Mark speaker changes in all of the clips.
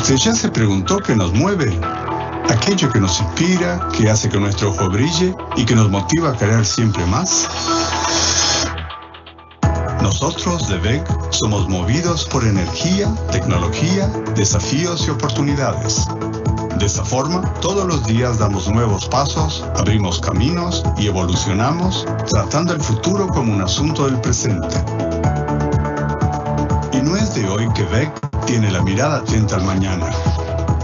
Speaker 1: ¿Usted ya se preguntó qué nos mueve? Aquello que nos inspira, que hace que nuestro ojo brille y que nos motiva a querer siempre más. Nosotros de WEG somos movidos por energía, tecnología, desafíos y oportunidades. De esta forma, todos los días damos nuevos pasos, abrimos caminos y evolucionamos, tratando el futuro como un asunto del presente. Y no es de hoy que WEG tiene la mirada atenta al mañana.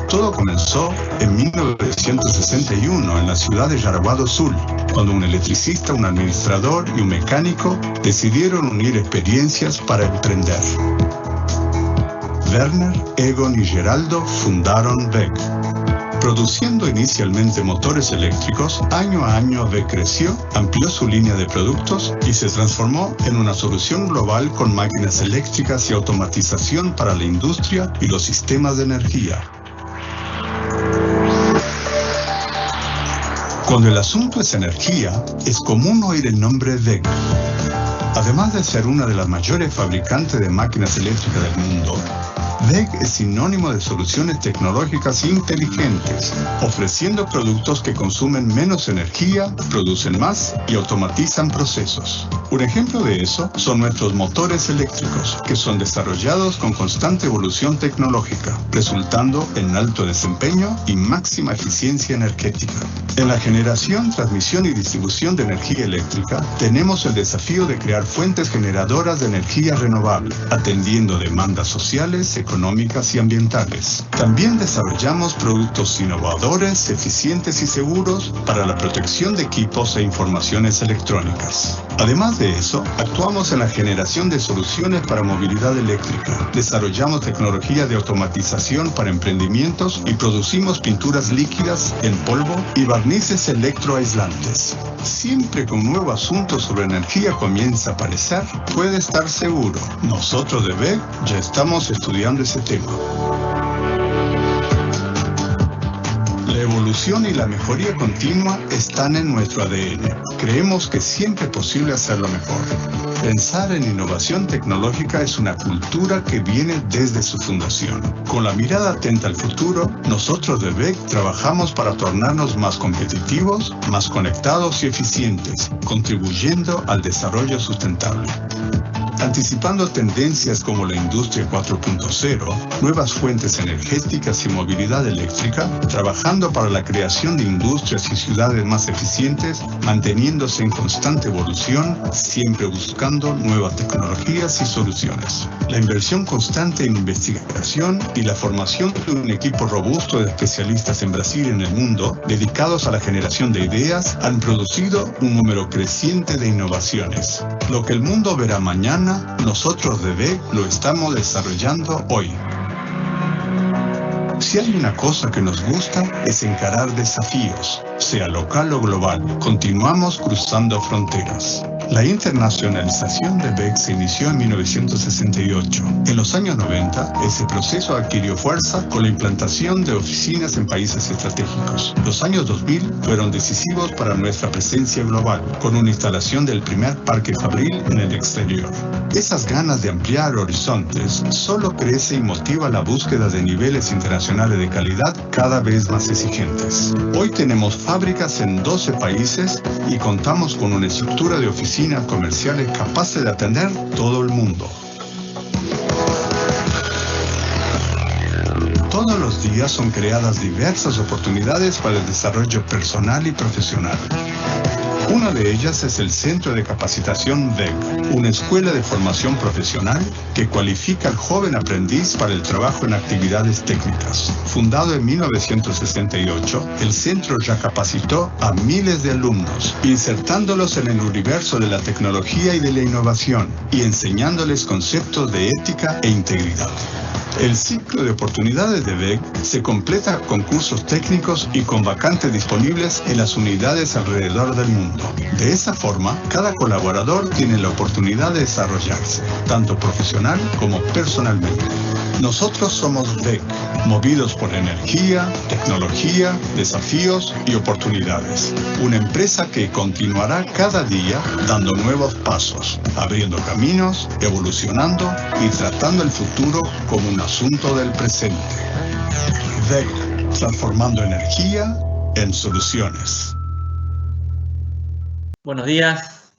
Speaker 1: Todo comenzó en 1961 en la ciudad de Jaraguá do Sul, cuando un electricista, un administrador y un mecánico decidieron unir experiencias para emprender. Werner, Egon y Geraldo fundaron WEG. Produciendo inicialmente motores eléctricos, año a año WEG creció, amplió su línea de productos y se transformó en una solución global con máquinas eléctricas y automatización para la industria y los sistemas de energía. Cuando el asunto es energía, es común oír el nombre WEG. Además de ser una de las mayores fabricantes de máquinas eléctricas del mundo, WEG es sinónimo de soluciones tecnológicas inteligentes, ofreciendo productos que consumen menos energía, producen más y automatizan procesos. Un ejemplo de eso son nuestros motores eléctricos, que son desarrollados con constante evolución tecnológica, resultando en alto desempeño y máxima eficiencia energética. En la generación, transmisión y distribución de energía eléctrica, tenemos el desafío de crear fuentes generadoras de energía renovable, atendiendo demandas sociales, económicas y ambientales. También desarrollamos productos innovadores, eficientes y seguros para la protección de equipos e informaciones electrónicas. Además de eso, actuamos en la generación de soluciones para movilidad eléctrica. Desarrollamos tecnología de automatización para emprendimientos y producimos pinturas líquidas en polvo y barnices electroaislantes. Siempre que un nuevo asunto sobre energía comienza a aparecer, puede estar seguro. Nosotros de WEG ya estamos estudiando ese tema. La evolución y la mejoría continua están en nuestro ADN. Creemos que siempre es posible hacerlo mejor. Pensar en innovación tecnológica es una cultura que viene desde su fundación. Con la mirada atenta al futuro, nosotros de WEG trabajamos para tornarnos más competitivos, más conectados y eficientes, contribuyendo al desarrollo sustentable. Anticipando tendencias como la industria 4.0, nuevas fuentes energéticas y movilidad eléctrica, trabajando para la creación de industrias y ciudades más eficientes, manteniéndose en constante evolución, siempre buscando nuevas tecnologías y soluciones. La inversión constante en investigación y la formación de un equipo robusto de especialistas en Brasil y en el mundo, dedicados a la generación de ideas, han producido un número creciente de innovaciones. Lo que el mundo verá mañana, nosotros de WEG lo estamos desarrollando hoy. Si hay una cosa que nos gusta es encarar desafíos, sea local o global. Continuamos cruzando fronteras. La internacionalización de WEG se inició en 1968. En los años 90, ese proceso adquirió fuerza con la implantación de oficinas en países estratégicos. Los años 2000 fueron decisivos para nuestra presencia global, con una instalación del primer parque fabril en el exterior. Esas ganas de ampliar horizontes solo crece y motiva la búsqueda de niveles internacionales de calidad cada vez más exigentes. Hoy tenemos fábricas en 12 países y contamos con una estructura de oficinas comerciales capaces de atender todo el mundo. Todos los días son creadas diversas oportunidades para el desarrollo personal y profesional. Una de ellas es el Centro de Capacitación WEG, una escuela de formación profesional que cualifica al joven aprendiz para el trabajo en actividades técnicas. Fundado en 1968, el centro ya capacitó a miles de alumnos, insertándolos en el universo de la tecnología y de la innovación, y enseñándoles conceptos de ética e integridad. El ciclo de oportunidades de WEG se completa con cursos técnicos y con vacantes disponibles en las unidades alrededor del mundo. De esa forma, cada colaborador tiene la oportunidad de desarrollarse, tanto profesional como personalmente. Nosotros somos WEG, movidos por energía, tecnología, desafíos y oportunidades. Una empresa que continuará cada día dando nuevos pasos, abriendo caminos, evolucionando y tratando el futuro como un asunto del presente. WEG, transformando energía en soluciones.
Speaker 2: Buenos días,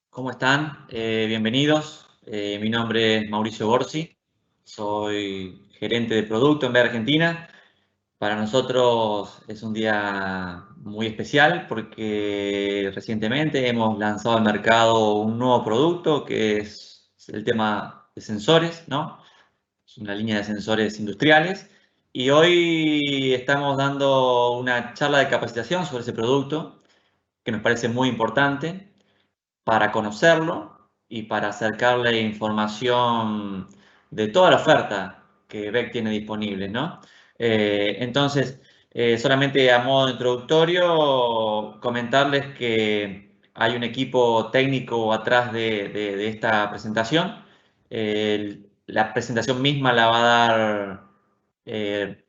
Speaker 2: ¿cómo están? Bienvenidos. Mi nombre es Mauricio Borsi, soy gerente de producto en WEG Argentina. Para nosotros es un día muy especial porque recientemente hemos lanzado al mercado un nuevo producto que es el tema de sensores, ¿no? Es una línea de sensores industriales y hoy estamos dando una charla de capacitación sobre ese producto que nos parece muy importante para conocerlo y para acercarle información de toda la oferta que WEG tiene disponible, ¿no? Entonces, solamente a modo introductorio, comentarles que hay un equipo técnico atrás de esta presentación. La presentación misma la va a dar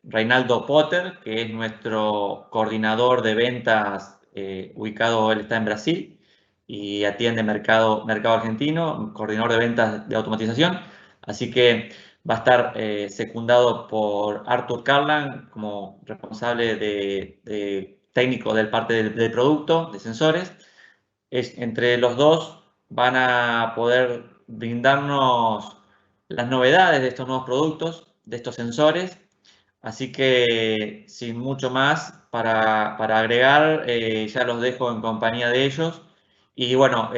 Speaker 2: Reinaldo Potter, que es nuestro coordinador de ventas, ubicado, él está en Brasil y atiende mercado argentino, coordinador de ventas de automatización. Así que va a estar secundado por Arthur Carlan como responsable de técnico del parte del producto, de sensores. Entre los dos van a poder brindarnos las novedades de estos nuevos productos, de estos sensores. Así que sin mucho más para agregar, ya los dejo en compañía de ellos. Y bueno,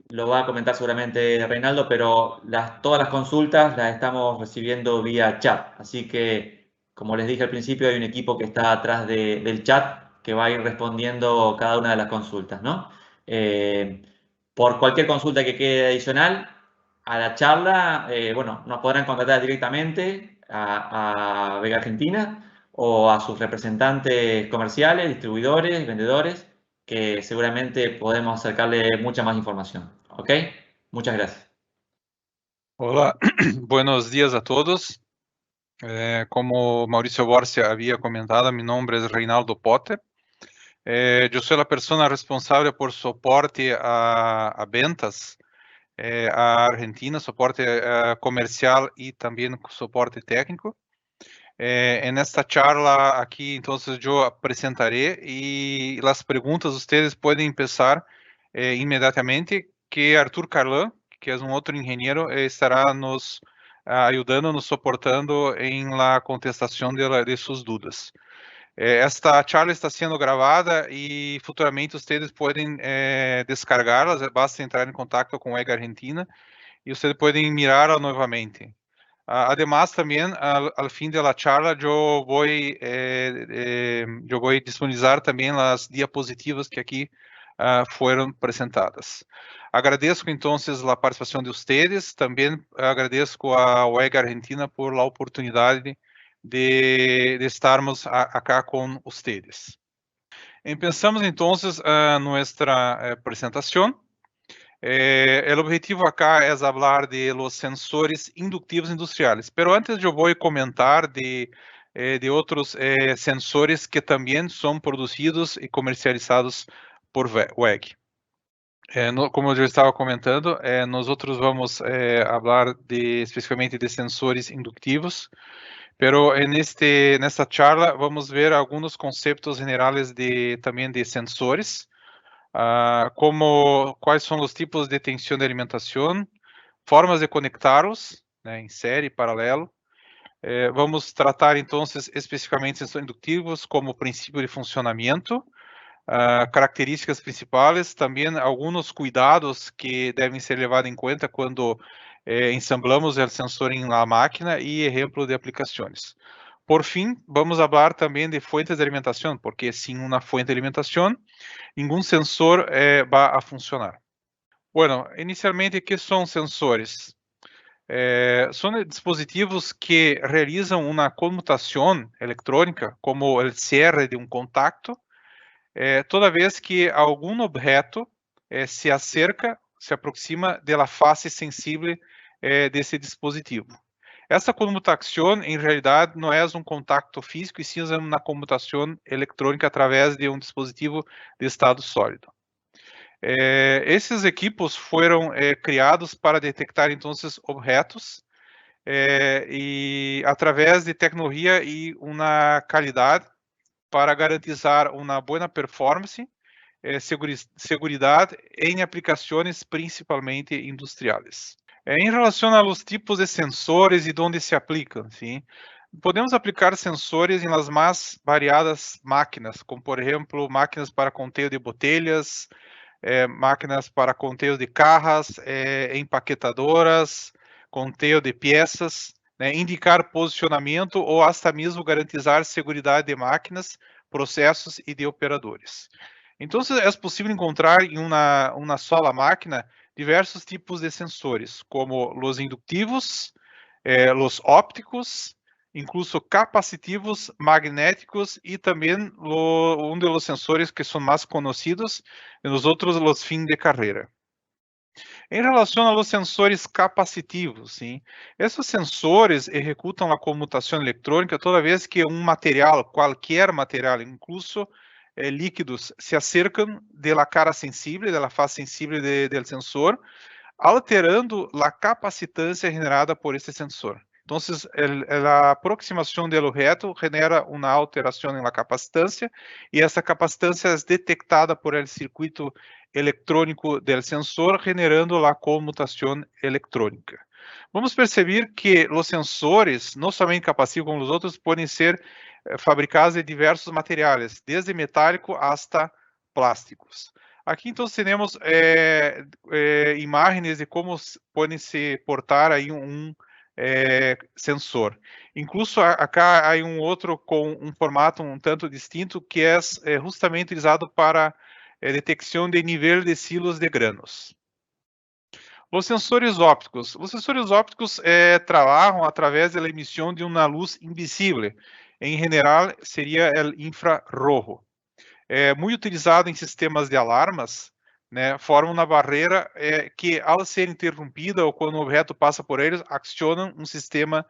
Speaker 2: lo va a comentar seguramente Reinaldo, pero todas las consultas las estamos recibiendo vía chat. Así que, como les dije al principio, hay un equipo que está atrás del chat que va a ir respondiendo cada una de las consultas, ¿no? Eh, por cualquier consulta que quede adicional a la charla, bueno, nos podrán contactar directamente a WEG Argentina o a sus representantes comerciales, distribuidores, vendedores, que seguramente podemos acercarle mucha más información. ¿Ok? Muchas gracias.
Speaker 3: Hola, buenos días a todos. Como Mauricio Borsi había comentado, mi nombre es Reinaldo Potter. Yo soy la persona responsable por soporte a ventas a Argentina, soporte comercial y también soporte técnico. En esta charla aquí, entonces, yo presentaré y las preguntas ustedes pueden empezar inmediatamente, que Arthur Carlan, que es un otro ingeniero, estará nos ayudando, nos soportando en la contestación de sus dudas. Esta charla está siendo grabada y futuramente ustedes pueden descargarlas, basta entrar en contacto con WEG Argentina y ustedes pueden mirarla nuevamente. Además, también al fin de la charla yo voy a disponibilizar también las diapositivas que aquí fueron presentadas. Agradezco entonces la participación de ustedes, también agradezco a WEG Argentina por la oportunidad de estarmos acá con ustedes. Empezamos entonces nuestra presentación. El objetivo acá es hablar de los sensores inductivos industriales, pero antes yo voy a comentar de otros sensores que también son producidos y comercializados por WEG. Como eu estava comentando, nós vamos falar especificamente de sensores inductivos, pero nesta charla vamos ver alguns conceitos generais também de sensores, como quais são os tipos de tensão de alimentação, formas de conectá-los, né, em série, paralelo. Vamos tratar, então, especificamente sensores inductivos como princípio de funcionamento, características principais, também alguns cuidados que devem ser levados em conta quando ensamblamos o sensor em la máquina e exemplo de aplicações. Por fim, vamos falar também de fontes de alimentação, porque sem uma fonte de alimentação, nenhum sensor vai a funcionar. Bueno, inicialmente, o que são sensores? São dispositivos que realizam uma comutação eletrônica, como o cierre de um contacto, toda vez que algum objeto se acerca, se aproxima da face sensível desse dispositivo. Essa comutação, em realidade, não é um contato físico, e sim uma comutação eletrônica através de um dispositivo de estado sólido. Esses equipos foram criados para detectar, então, objetos e através de tecnologia e uma qualidade para garantizar uma boa performance, seguridade em aplicações principalmente industriais. Em relação aos tipos de sensores e onde se aplicam, sim, podemos aplicar sensores em las mais variadas máquinas, como por exemplo máquinas para conteúdo de botelhas, máquinas para conteúdo de cajas, empaquetadoras, conteúdo de peças, né, indicar posicionamento ou até mesmo garantizar segurança de máquinas, processos e de operadores. Então, é possível encontrar em uma sola máquina diversos tipos de sensores, como os inductivos, os ópticos, incluso capacitivos, magnéticos e também um dos sensores que são mais conhecidos, e os outros, os fim de carreira. Em relação aos sensores capacitivos, sim, esses sensores executam a comutação eletrônica toda vez que um material, qualquer material, incluso líquidos, se acercam da cara sensível, da face sensível do sensor, alterando a capacitância generada por esse sensor. Então, a aproximação do objeto genera uma alteração na capacitância e essa capacitância é detectada por el circuito eletrônico do sensor, generando a comutação eletrônica. Vamos perceber que os sensores, não somente capacitivos como os outros, podem ser fabricados de diversos materiais, desde metálico hasta plásticos. Aqui, então, temos imagens de como podem se portar aí sensor. Incluso acá há outro com um formato um tanto distinto, que é justamente utilizado para detecção de nível de silos de granos. Os sensores ópticos. Os sensores ópticos trabalham através da emissão de uma luz invisível. Em geral, seria o infrarrojo. Muito utilizado em sistemas de alarmas, né, forma uma barreira que, ao ser interrompida ou quando o objeto passa por eles, aciona um sistema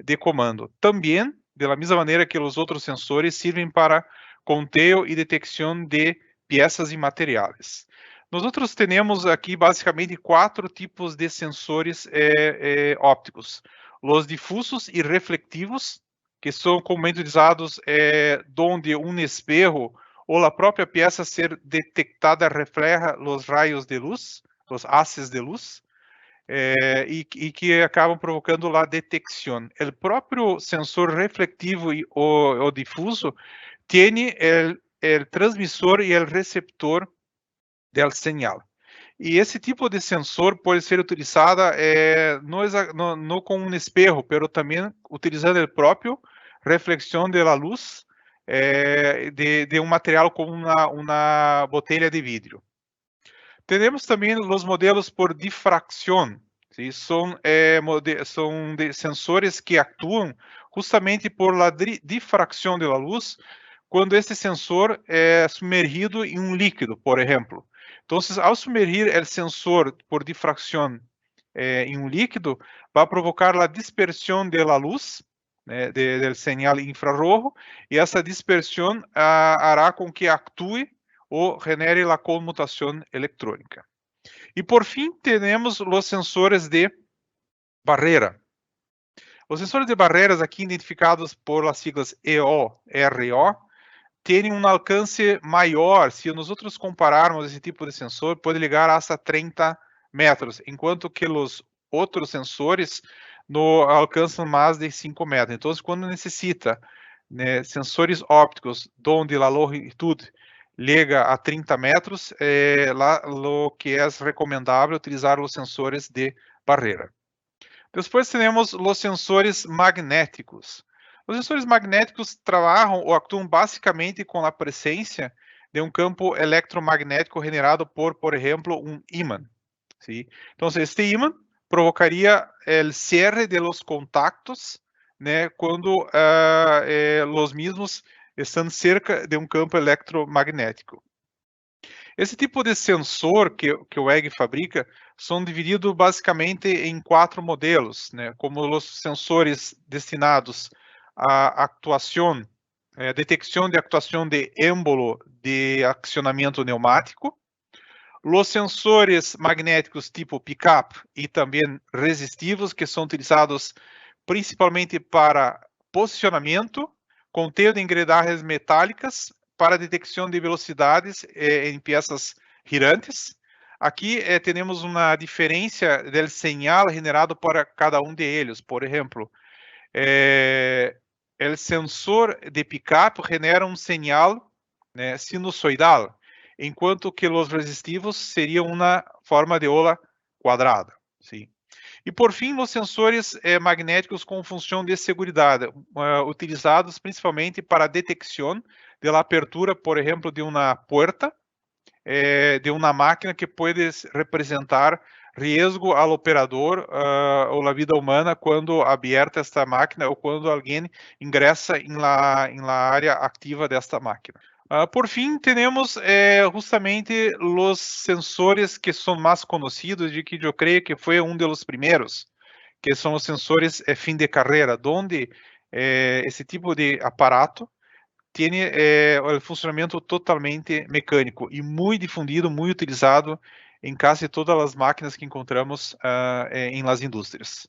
Speaker 3: de comando. Também, da mesma maneira que os outros sensores, servem para conteo e detecção de peças e materiais. Nós outros temos aqui basicamente 4 tipos de sensores ópticos: os difusos e reflectivos, que são comumente utilizados onde um espelho ou a própria peça ser detectada refleja os raios de luz, os haces de luz, e que acabam provocando a detecção. O próprio sensor reflectivo ou difuso tem o transmissor e o receptor do sinal. E esse tipo de sensor pode ser utilizado não com um espelho, mas também utilizando o próprio reflexão da luz de um material como uma botelha de vidro. Temos também os modelos por difração, ¿sí? São sensores que atuam justamente por la difração da luz quando esse sensor é submergido em um líquido, por exemplo. Então, ao submergir o sensor por difração em um líquido, vai provocar a dispersão da luz, né, do sinal infrarrojo, e essa dispersão hará com que atue ou genere a comutação eletrônica. E por fim, temos os sensores de barreira. Os sensores de barreiras, aqui identificados por as siglas EO, RO, têm um alcance maior. Se nós outros compararmos esse tipo de sensor, pode ligar até 30 metros, enquanto que os outros sensores não alcançam mais de 5 metros. Então, quando necessita, né, sensores ópticos onde a longitude chega a 30 metros, o que é recomendável utilizar os sensores de barreira. Depois temos os sensores magnéticos. Os sensores magnéticos trabalham ou atuam basicamente com a presença de um campo eletromagnético generado por exemplo, um ímã. ¿Sí? Então, este ímã provocaria o cierre de los contactos, né, quando os mesmos estão cerca de um campo eletromagnético. Esse tipo de sensor que o WEG fabrica são divididos basicamente em 4 modelos, né, como os sensores destinados à atuação, detecção de atuação de êmbolo de acionamento pneumático, os sensores magnéticos tipo pick-up e também resistivos, que são utilizados principalmente para posicionamento, conteúdo de engrenagens metálicas, para detecção de velocidades em peças girantes. Aqui temos uma diferença do sinal generado para cada um de eles. Por exemplo, o sensor de pick-up genera um sinal, né, sinusoidal, enquanto que os resistivos seriam uma forma de ola quadrada. Sim. E, por fim, os sensores magnéticos com função de segurança, utilizados principalmente para a detecção da abertura, por exemplo, de uma porta, de uma máquina que pode representar risco ao operador ou à vida humana quando aberta esta máquina ou quando alguém ingressa em la área ativa desta máquina. Por fim, temos justamente os sensores que são mais conhecidos, de que eu creio que foi um dos primeiros, que são os sensores fim de carreira, onde esse tipo de aparato tem o funcionamento totalmente mecânico e muito difundido, muito utilizado em quase todas as máquinas que encontramos em las indústrias.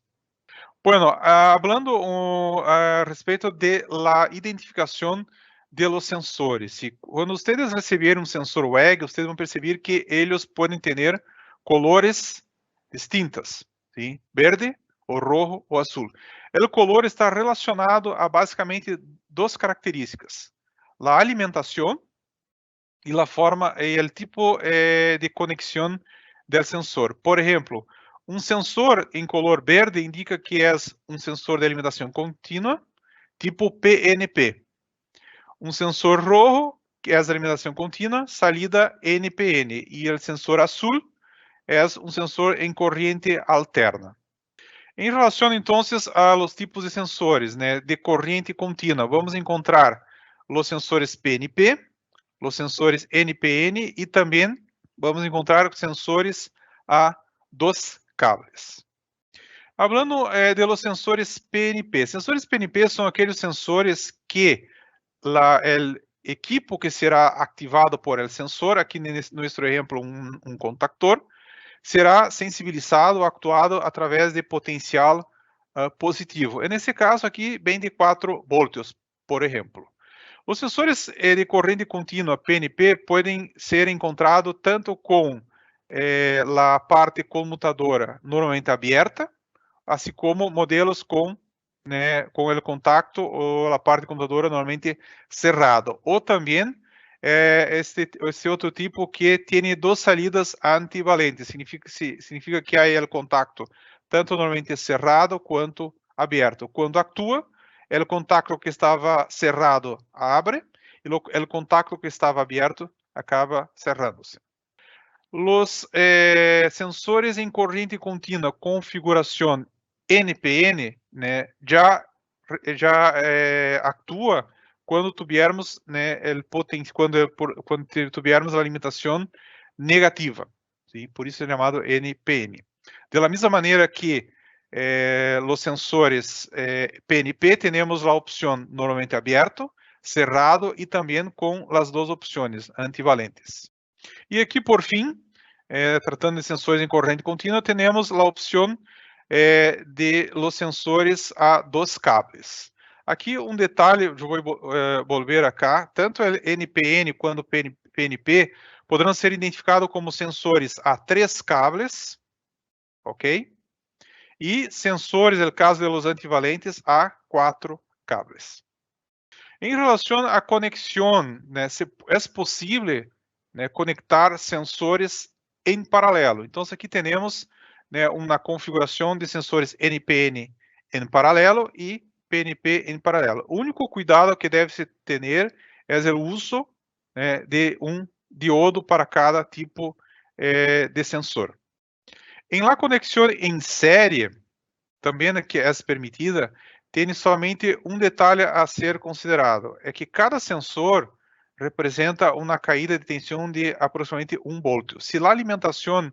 Speaker 3: Bueno, hablando a respeito de la identificação de los sensores. Quando vocês receberem um sensor WEG, vocês vão perceber que eles podem ter colores distintas, ¿sí? Verde, ou rojo, ou azul. O color está relacionado a basicamente duas características: a alimentação e a forma e o tipo de conexão do sensor. Por exemplo, um sensor em color verde indica que é um sensor de alimentação contínua, tipo PNP. Um sensor rojo, que é a alimentação contínua, salida NPN. E o sensor azul é um sensor em corrente alterna. Em relação, então, a los tipos de sensores, né, de corrente contínua, vamos encontrar os sensores PNP, os sensores NPN e também vamos encontrar sensores a dos cables. Hablando de los sensores PNP. Sensores PNP são aqueles sensores que o equipo que será ativado por el sensor, aqui no nosso exemplo um contactor, será sensibilizado, actuado através de potencial positivo. Nesse caso aqui, bem de 4 volts, por exemplo. Os sensores de corrente contínua PNP podem ser encontrados tanto com a parte comutadora normalmente aberta, assim como modelos com o contacto ou a parte computadora normalmente cerrado. Ou também esse outro tipo que tem duas salidas antivalentes. Significa que há o contacto tanto normalmente cerrado quanto aberto. Quando atua, o contacto que estava cerrado abre e o contacto que estava aberto acaba cerrando-se. Os sensores em corrente contínua configuração NPN, né, já atua quando tivermos quando tivermos a alimentação negativa, sim? Por isso é chamado NPN. Da mesma maneira que os sensores PNP, temos a opção normalmente aberto, cerrado e também com as duas opções antivalentes. E aqui, por fim, tratando de sensores em corrente contínua, temos a opção de los sensores a dos cables. Aqui um detalhe, eu vou volver acá, tanto o NPN quanto o PNP poderão ser identificados como sensores a 3 cables, ok? E sensores, no caso de los antivalentes, a 4 cables. Em relação à conexão, né, é possível conectar sensores em paralelo. Então, aqui temos uma configuração de sensores NPN em paralelo e PNP em paralelo. O único cuidado que deve-se ter é o uso de um diodo para cada tipo de sensor. Em la conexão em série, também que é permitida, tem somente um detalhe a ser considerado, é que cada sensor representa uma caída de tensão de aproximadamente 1 volt. Se a alimentação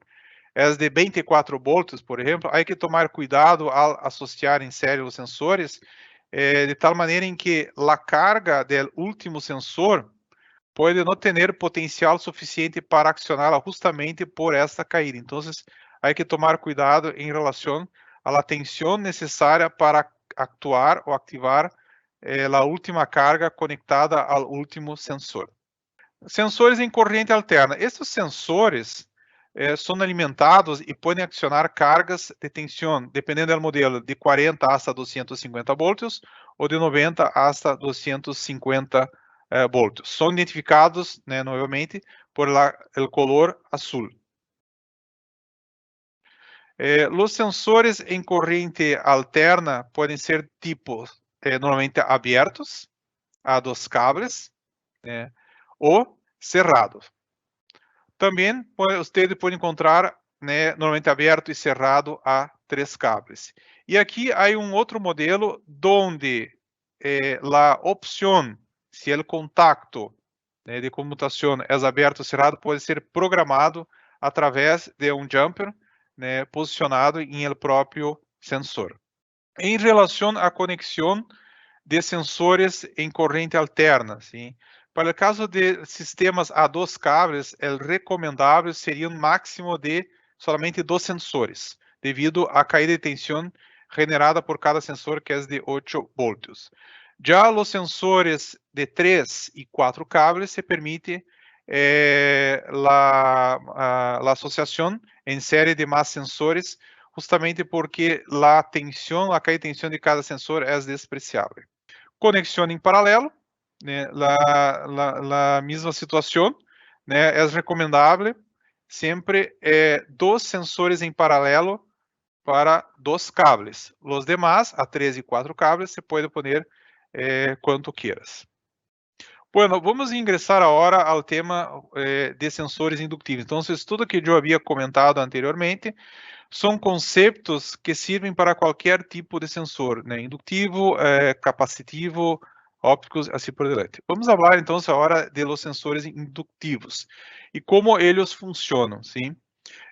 Speaker 3: é de 24 volts, por exemplo, há que tomar cuidado ao associar em série os sensores, de tal maneira em que a carga do último sensor pode não ter potencial suficiente para acioná-la justamente por esta caída. Então, há que tomar cuidado em relação à tensão necessária para actuar o activar a última carga conectada ao último sensor. Sensores em corrente alterna. Esses sensores são alimentados e podem acionar cargas de tensão, dependendo do modelo, de 40 hasta 250 volts ou de 90 hasta 250 volts. São identificados, novamente, por o color azul. Os sensores em corrente alterna podem ser tipos normalmente abertos a 2 cables, ou cerrados. Também você pode encontrar normalmente aberto e cerrado a 3 cables. E aqui há outro modelo onde a opção, se o contacto de comutação é aberto ou cerrado, pode ser programado através de jumper posicionado em el próprio sensor. Em relação à conexão de sensores em corrente alterna, sim? Para o caso de sistemas a 2 cables, o recomendável seria máximo de somente 2 sensores, devido à caída de tensão generada por cada sensor, que é de 8 volts. Já os sensores de 3 e 4 cables se permite a associação em série de mais sensores, justamente porque a caída de tensão de cada sensor é despreciável. Conexão em paralelo, a mesma situação, é recomendável sempre 2 sensores em paralelo para 2 cables. Os demais, a 3 e 4 cables, se pode poner quanto quieras. Bueno, vamos ingressar agora ao tema de sensores indutivos. Então, tudo que eu havia comentado anteriormente são conceitos que servem para qualquer tipo de sensor, indutivo, capacitivo, ópticos, assim por diante. Vamos falar então agora de los sensores indutivos e como eles funcionam, sim?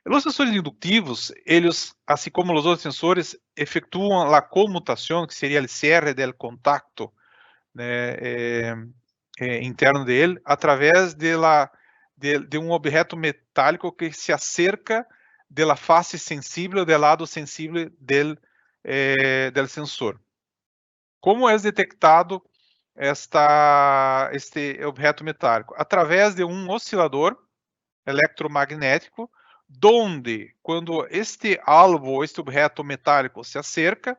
Speaker 3: Os sensores indutivos, eles, assim como os outros sensores, efetuam a comutação, que seria o cierre del contacto, interno dele, através de objeto metálico que se acerca de la face sensível, del lado sensível del sensor. Como é detectado este objeto metálico? Através de oscilador eletromagnético, donde, quando este alvo, este objeto metálico se acerca,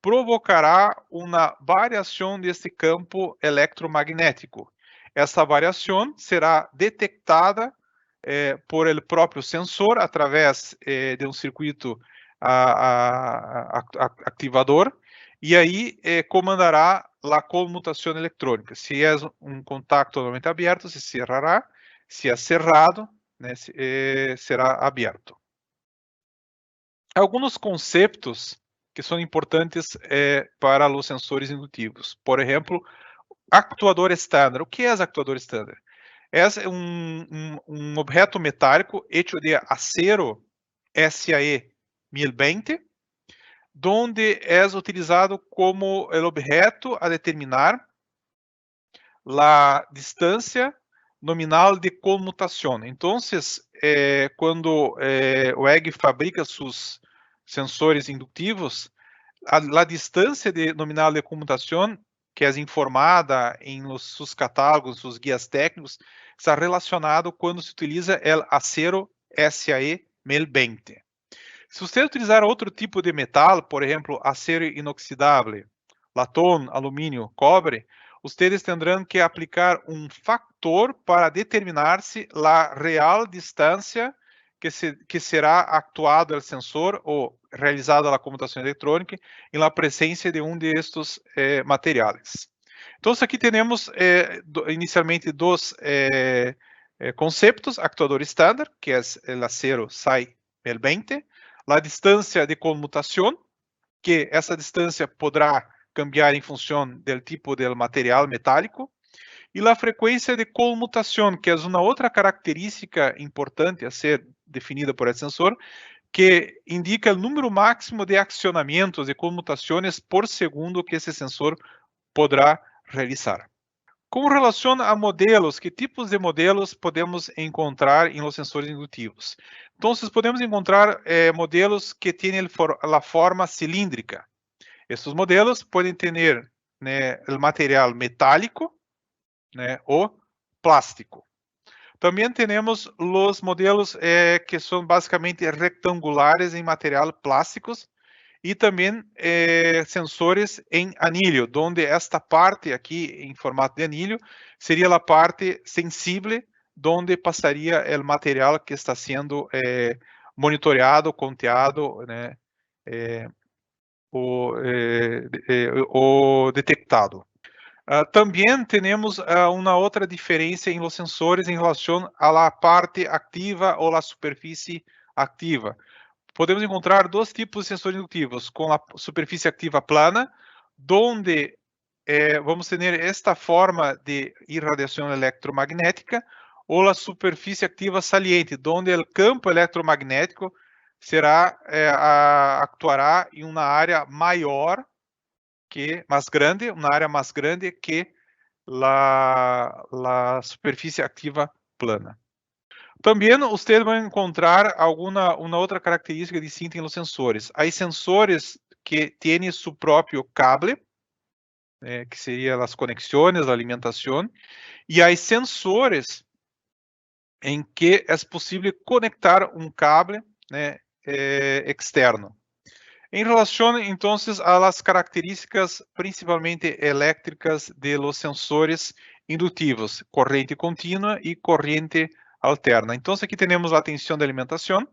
Speaker 3: provocará uma variação deste campo eletromagnético. Essa variação será detectada por el próprio sensor através de circuito ativador e aí comandará a comutação eletrônica. Se é contacto normalmente aberto, se cerrará. Se é cerrado, será aberto. Alguns conceitos que são importantes para os sensores indutivos. Por exemplo, actuador estándar. O que é actuador estándar? É objeto metálico hecho de acero SAE 1020, donde é utilizado como o objeto a determinar a distância nominal de comutação. Então, quando o EG fabrica seus sensores indutivos, a distância nominal de comutação, que é informada em seus catálogos, seus guias técnicos, está relacionado quando se utiliza o acero SAE 1020. Se você utilizar outro tipo de metal, por exemplo, acero inoxidável, latão, alumínio, cobre, vocês terão que aplicar factor para determinar-se a real distância que será actuado o sensor ou realizada a comutação eletrônica em la presença de destes materiais. Então, aqui temos inicialmente 2 conceitos: actuador estándar, que é o acero SAE 1020, a distância de comutação, que essa distância poderá cambiar em função do tipo de material metálico, e a frequência de comutação, que é uma outra característica importante a ser definida por esse sensor, que indica o número máximo de acionamentos e comutações por segundo que esse sensor poderá realizar. Com relação a modelos, que tipos de modelos podemos encontrar em los sensores indutivos? Então, podemos encontrar modelos que têm a forma cilíndrica. Esses modelos podem ter, né, o material metálico, né, ou plástico. Também temos os modelos que são basicamente retangulares em material plásticos e também sensores em anilho, onde esta parte aqui em formato de anilho seria a parte sensível, onde passaria o material que está sendo monitoreado, conteado, né, ou detectado. Também temos uma outra diferença em los sensores em relação à parte ativa ou à superfície ativa. Podemos encontrar dois tipos de sensores indutivos, com a superfície ativa plana, onde vamos ter esta forma de irradiação eletromagnética, ou a superfície ativa saliente, onde o campo eletromagnético actuará em uma área maior, uma área mais grande que a superfície ativa plana. Também vocês vão encontrar uma outra característica distinta em los sensores. Há sensores que têm seu próprio cable, que seriam as conexões, a alimentação, e há sensores em que é possível conectar um cable, né, externo. Em relação, então, às características principalmente elétricas de los sensores indutivos, corrente contínua e corrente alterna. Então, aqui temos a tensão de alimentação.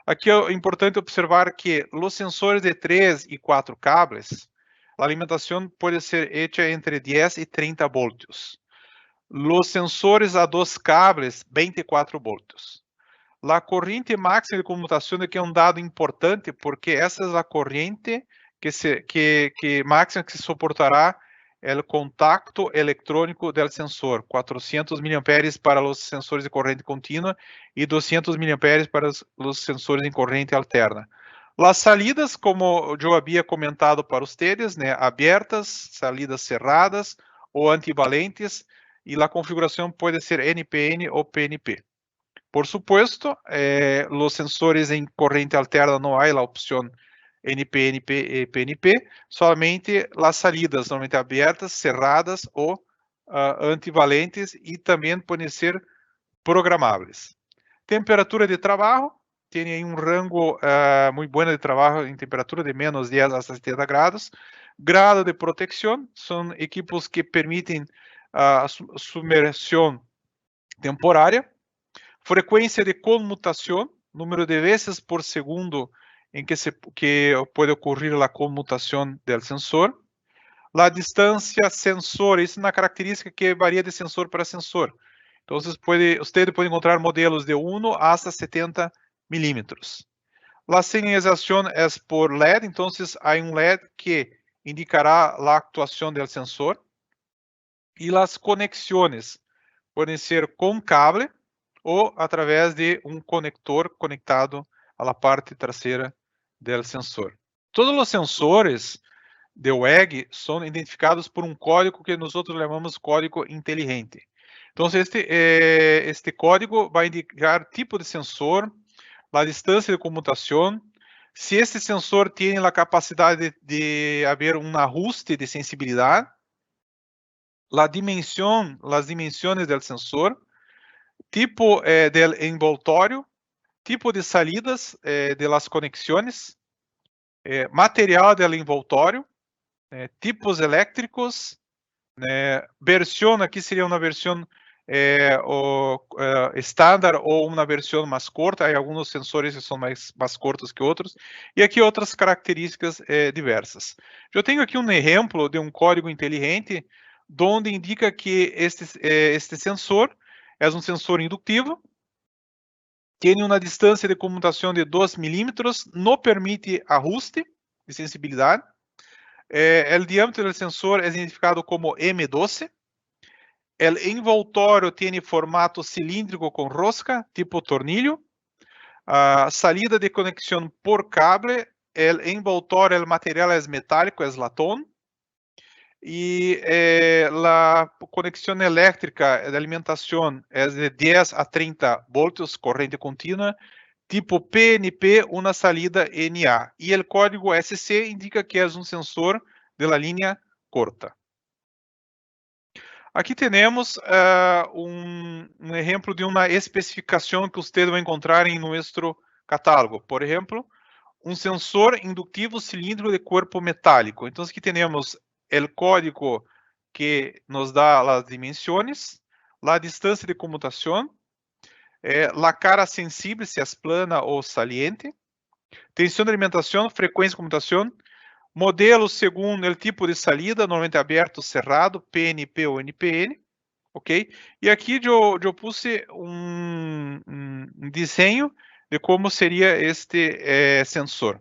Speaker 3: Aqui é importante observar que os sensores de 3 e 4 cables, a alimentação pode ser feita entre 10 e 30 volts. Os sensores a 2 cables, 24 volts. A corrente máxima de comutação aqui é um dado importante, porque essa é a corrente máxima que suportará o contacto eletrônico do sensor, 400 mA para os sensores de corrente contínua e 200 mA para os sensores em corrente alterna. As salidas, como eu havia comentado para vocês, né, abertas, salidas cerradas ou antivalentes, e a configuração pode ser NPN ou PNP. Por supuesto, os sensores em corrente alterna não há a opção NPN e PNP, somente as salidas, normalmente abertas, cerradas ou antivalentes, e também podem ser programáveis. Temperatura de trabalho, tem um rango muito bom de trabalho em temperatura de menos 10 a 70 graus. Grado de proteção, são equipos que permitem a submersão temporária. Frequência de comutação, número de vezes por segundo em que pode ocorrer a comutação do sensor. A distância sensor, isso é uma característica que varia de sensor para sensor. Então, você pode encontrar modelos de 1 hasta 70 milímetros. A sinalização é por LED, então há um LED que indicará a atuação do sensor. E as conexões podem ser com cable ou através de um conector conectado à parte traseira do sensor. Todos os sensores de WEG são identificados por um código que nós chamamos código inteligente. Então, este código vai indicar tipo de sensor, a distância de comutação, se este sensor tem a capacidade de haver um ajuste de sensibilidade, as dimensões do sensor, tipo del envoltório, tipo de salidas de las conexões, material del envoltório, tipos elétricos, versão, aqui seria uma versão estándar ou uma versão mais curta. Há alguns sensores que são mais curtos que outros, e aqui outras características diversas. Eu tenho aqui um exemplo de um código inteligente, onde indica que este sensor é um sensor indutivo, tem uma distância de comutação de 2 milímetros, não permite ajuste de sensibilidade. O diâmetro do sensor é identificado como M12. O envoltório tem formato cilíndrico com rosca, tipo tornillo. A salida de conexão por cable, o envoltório, o material é metálico, é latão. E a conexão elétrica de alimentação é de 10 a 30 volts, corrente contínua. tipo PNP, una salida NA. Y el código SC indica que es un sensor de la línea corta. Aqui temos um exemplo de uma especificação que você vai encontrar em nosso catálogo. Por exemplo, um sensor indutivo cilíndrico de corpo metálico. Então, aqui temos o código que nos dá as dimensões, a distância de comutação, a cara sensível, se é plana ou saliente, tensão de alimentação, frequência de comutação, modelo segundo o tipo de salida, normalmente aberto, cerrado, PNP ou NPN, ok? E aqui eu puse um desenho de como seria este sensor,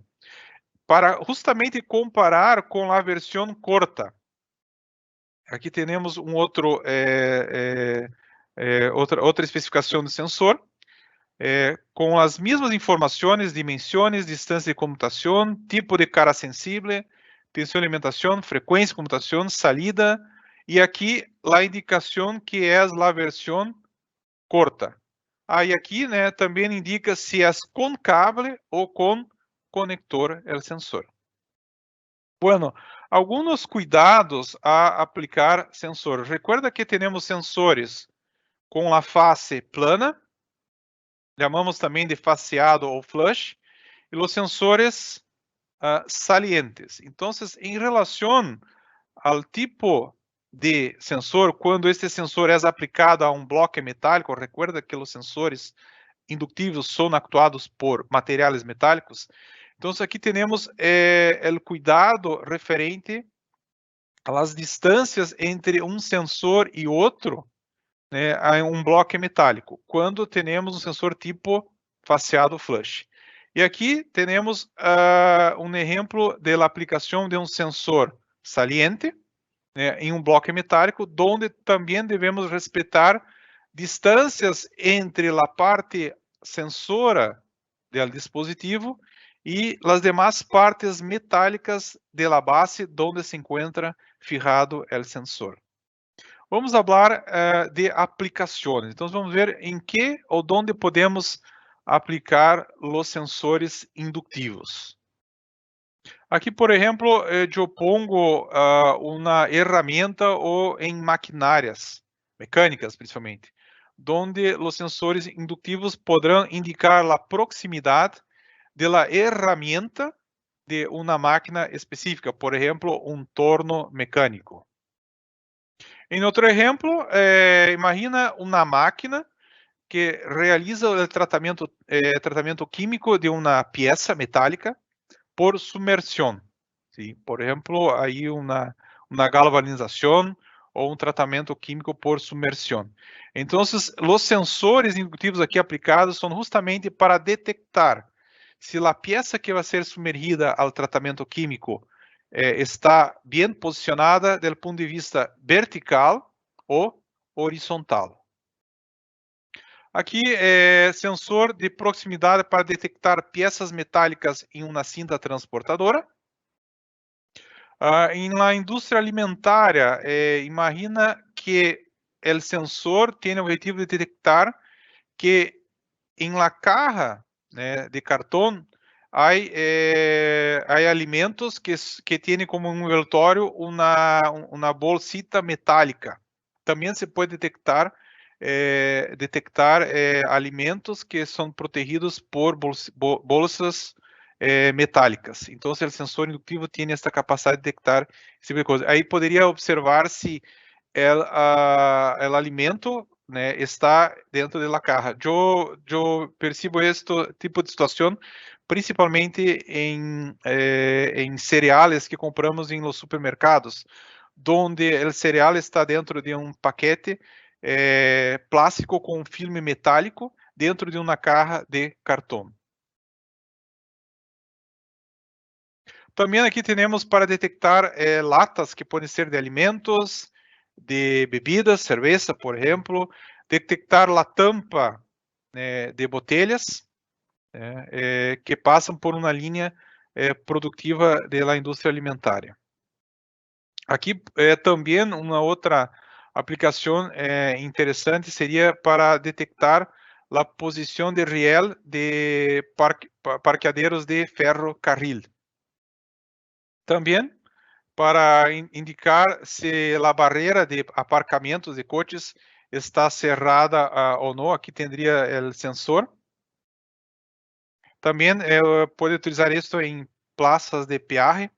Speaker 3: para justamente comparar com a versão corta. Aqui temos outra especificação do sensor, com as mesmas informações, dimensões, distância de comutação, tipo de cara sensível, tensão de alimentação, frequência de comutação, salida, e aqui a indicação que é a versão corta. Aí aqui, né, também indica se é com cable ou com conector o sensor. Bueno, alguns cuidados a aplicar sensor. Recuerda que temos sensores com a face plana, chamamos também de faceado ou flush, e os sensores salientes. Então, em relação ao tipo de sensor, quando este sensor é aplicado a um bloco metálico, recuerda que os sensores indutivos são actuados por materiais metálicos. Então, aqui temos o cuidado referente às distâncias entre um sensor e outro, né, a um bloco metálico, quando temos um sensor tipo faceado flush. E aqui temos um exemplo da aplicação de um sensor saliente, né, em um bloco metálico, onde também devemos respeitar distâncias entre a parte sensora do dispositivo e as demais partes metálicas da base onde se encontra fijado o sensor. Vamos falar de aplicações. Então, vamos ver em que ou onde podemos aplicar os sensores indutivos. Aqui, por exemplo, eu pongo uma ferramenta ou em maquinárias mecânicas, principalmente, onde os sensores indutivos poderão indicar a proximidade da ferramenta de uma máquina específica, por exemplo, um torno mecânico. Em outro exemplo, imagina uma máquina que realiza o tratamento químico de uma peça metálica por sumersão. ¿Sí? Por exemplo, aí uma galvanização ou um tratamento químico por sumersão. Então, os sensores indutivos aqui aplicados são justamente para detectar se a peça que vai ser submergida ao tratamento químico está bem posicionada do ponto de vista vertical ou horizontal. Aqui sensor de proximidade para detectar peças metálicas em uma cinta transportadora. Em la indústria alimentária, imagina que o sensor tem o objetivo de detectar que em la caja, né, de cartão há alimentos que têm como um envoltório uma bolsita metálica. Também se pode detectar alimentos que são protegidos por bolsas metálicas. Então, o sensor indutivo tem esta capacidade de detectar esse tipo de coisa. Aí poderia observar se o alimento, né, está dentro da caja. Eu percebo este tipo de situação principalmente em cereais que compramos em los supermercados, onde o cereal está dentro de um paquete plástico com filme metálico dentro de uma caja de cartão. Também aqui temos para detectar latas que podem ser de alimentos, de bebidas, cerveja, por exemplo, detectar a tampa de botelhas que passam por uma linha produtiva da indústria alimentar. Aqui também uma outra aplicação interessante seria para detectar la posición de riel de parqueaderos de ferrocarril. También para indicar si la barrera de aparcamientos de coches está cerrada o no. Aquí tendría el sensor. También puede utilizar esto en plazas de peaje.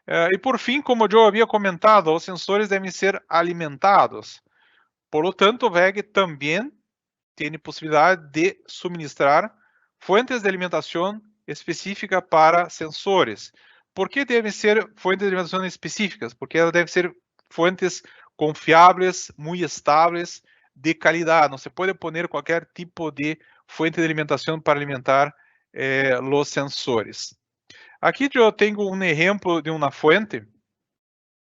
Speaker 3: E por fim, como eu havia comentado, os sensores devem ser alimentados. Por lo tanto, WEG também tem possibilidade de suministrar fuentes de alimentação específica para sensores. Por que devem ser fuentes de alimentação específicas? Porque elas devem ser fuentes confiáveis, muito estáveis, de qualidade. Não se pode poner qualquer tipo de fuente de alimentação para alimentar os sensores. Aqui eu tenho um exemplo de uma fuente.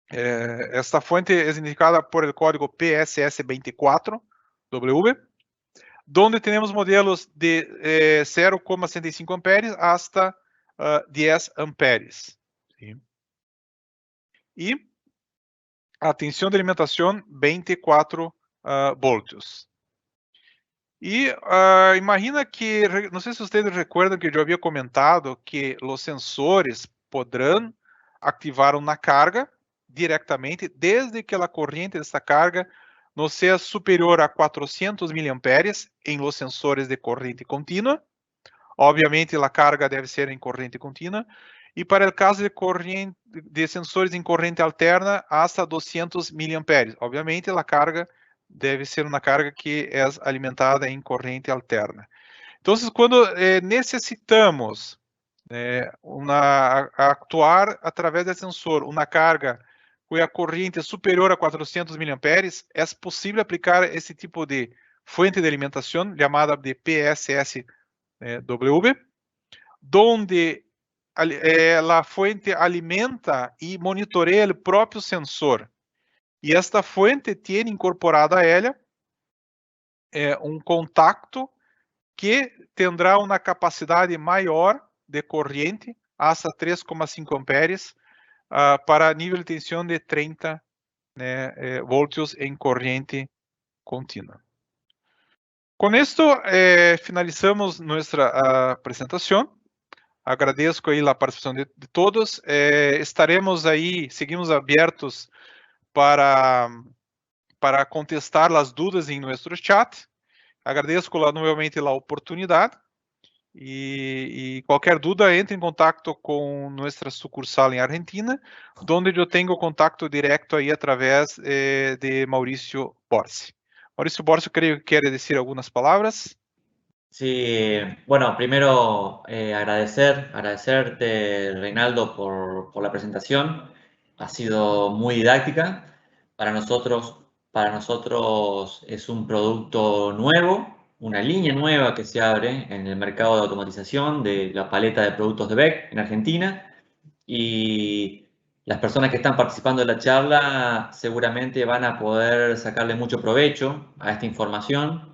Speaker 3: Esta fuente é indicada por el código PSS24W, donde temos modelos de 0,65 amperes hasta 10 amperes. ¿Sí? E a tensão de alimentação 24 voltios. E imagina que, não sei se vocês recordam que eu havia comentado que os sensores poderão ativar uma carga diretamente desde que a corrente dessa carga não seja superior a 400 miliamperes em los sensores de corrente contínua. Obviamente, a carga deve ser em corrente contínua. E para o caso de sensores em corrente alterna, hasta 200 miliamperes. Obviamente, a carga deve ser uma carga que é alimentada em corrente alterna. Então, quando necessitamos actuar através do sensor uma carga cuja corrente é superior a 400 miliamperes, é possível aplicar esse tipo de fuente de alimentação chamada de PSSW, onde a fuente alimenta e monitoreia o próprio sensor. E esta fuente tem incorporada a ela um contacto que terá uma capacidade maior de corrente, hasta 3,5 amperes, para nível de tensão de 30 voltios em corrente contínua. Com isto, finalizamos nossa apresentação. Agradeço aí a participação de todos. Estaremos aí, seguimos abertos para contestar as dúvidas em nosso chat. Agradeço novamente a oportunidade e qualquer dúvida entre em contato com nossa sucursal em Argentina, onde eu tenho contato direto aí através de Mauricio Borsi. Mauricio Borsi, creio que quer dizer algumas palavras.
Speaker 2: Sí, bueno, primero agradecerte, Reinaldo, por la presentación. Ha sido muy didáctica. Para nosotros es un producto nuevo, una línea nueva que se abre en el mercado de automatización de la paleta de productos de WEG en Argentina. Y las personas que están participando de la charla seguramente van a poder sacarle mucho provecho a esta información.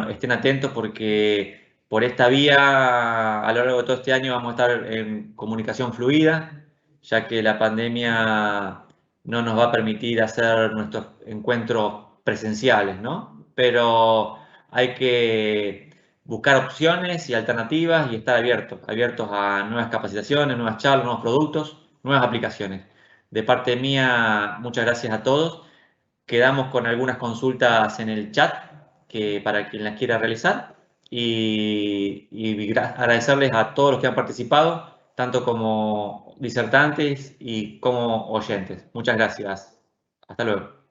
Speaker 2: Estén atentos porque por esta vía a lo largo de todo este año vamos a estar en comunicación fluida, ya que la pandemia no nos va a permitir hacer nuestros encuentros presenciales, ¿no? Pero hay que buscar opciones y alternativas y estar abiertos a nuevas capacitaciones, nuevas charlas, nuevos productos, nuevas aplicaciones. De parte mía, muchas gracias a todos. Quedamos con algunas consultas en el chat para quien las quiera realizar y agradecerles a todos los que han participado, tanto como disertantes y como oyentes. Muchas gracias. Hasta luego.